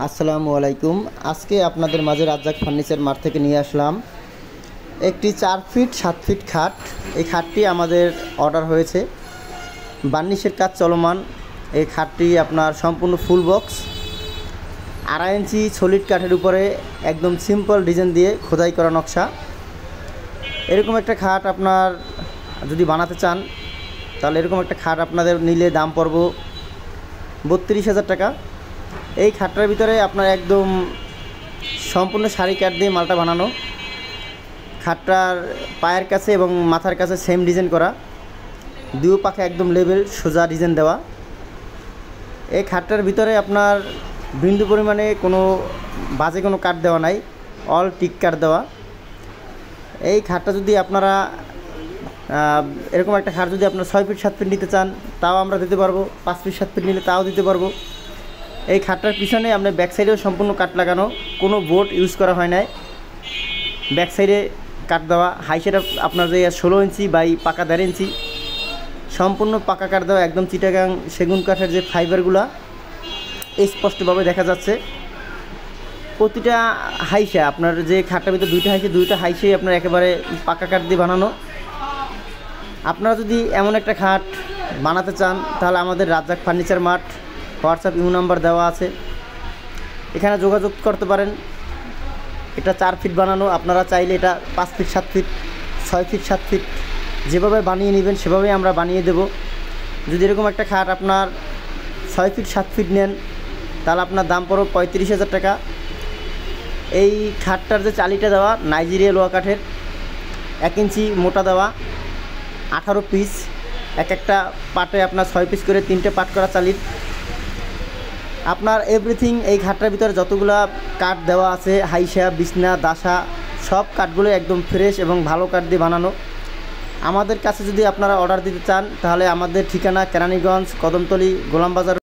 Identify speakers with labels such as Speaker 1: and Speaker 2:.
Speaker 1: আসসালামু আলাইকুম। আজকে আপনাদের মাঝে রাজ্জাক ফার্নিচার মার্ট থেকে নিয়ে আসলাম একটি 4 ফিট 7 ফিট খাট। এই খাটটি আমাদের অর্ডার হয়েছে, বার্নিশের কাজ চলমান। এই খাটটি আপনার সম্পূর্ণ ফুল বক্স, 2.5 ইঞ্চি সলিড কাঠের উপরে একদম সিম্পল ডিজাইন দিয়ে খোদাই করা নকশা। এরকম একটা খাট আপনার যদি বানাতে চান তাহলে এরকম একটা খাট আপনাদের নিলে দাম পড়ব 32,000 টাকা। এই খাটটার ভিতরে আপনার একদম সম্পূর্ণ শাড়ি কাঠ দিয়ে মালটা বানানো। খাটটার পায়ের কাছে এবং মাথার কাছে সেম ডিজাইন করা, দুই পাখে একদম লেভেল সোজা ডিজাইন দেওয়া। এই খাটটার ভিতরে আপনার বিন্দু পরিমাণে কোনো বাজে কোনো কাঠ দেওয়া নাই, অল টিক কাঠ দেওয়া। এই খাটটা যদি আপনারা এরকম একটা খাট যদি আপনার 6 ফিট 7 ফিট নিতে চান তাও আমরা দিতে পারবো, 5 ফিট 7 ফিট নিলে তাও দিতে পারবো। এই খাটটার পিছনে আপনার ব্যাক সাইডেও সম্পূর্ণ কাঠ লাগানো, কোনো বোর্ড ইউজ করা হয় নাই। ব্যাক সাইডে কাঠ দেওয়া, হাই সাইড আপনার যে 16 ইঞ্চি বাই পাকা 1.5 ইঞ্চি সম্পূর্ণ পাকা কাঠ দেওয়া। একদম চিটাগাং সেগুন কাঠের যে ফাইবারগুলা স্পষ্টভাবে দেখা যাচ্ছে। প্রতিটা হাইসা আপনার যে খাটটার ভিতরে দুইটা হাইসেই আপনার একেবারে পাকা কাঠ দিয়ে বানানো। আপনারা যদি এমন একটা খাট বানাতে চান তাহলে আমাদের Razzak furniture mart WhatsApp Imo number দেওয়া আছে, এখানে যোগাযোগ করতে পারেন। এটা 4 ফিট বানানো, আপনারা চাইলে এটা 5 ফিট 7 ফিট 6 ফিট 7 ফিট যেভাবে বানিয়ে নেবেন সেভাবেই আমরা বানিয়ে দেব। যদি এরকম একটা খাট আপনার 6 ফিট 7 ফিট নেন তাহলে আপনার দাম পড়ো 35,000 টাকা। এই খাটটার যে চালিটা দেওয়া নাইজেরিয়া লোহা কাঠের, 1 ইঞ্চি মোটা দেওয়া, 18 পিস, এক একটা পাটে আপনার 6 পিস করে 3টে পাট করা চালির। আপনার এভরিথিং এই খাটটার ভিতরে যতগুলা কাঠ দেওয়া আছে, হাইসা বিছনা দাসা সব কাঠগুলো একদম ফ্রেশ এবং ভালো কাঠ দিয়ে বানানো। আমাদের কাছে যদি আপনারা অর্ডার দিতে চান তাহলে আমাদের ঠিকানা কেরানীগঞ্জ, কদমতলী, গোলামবাজার।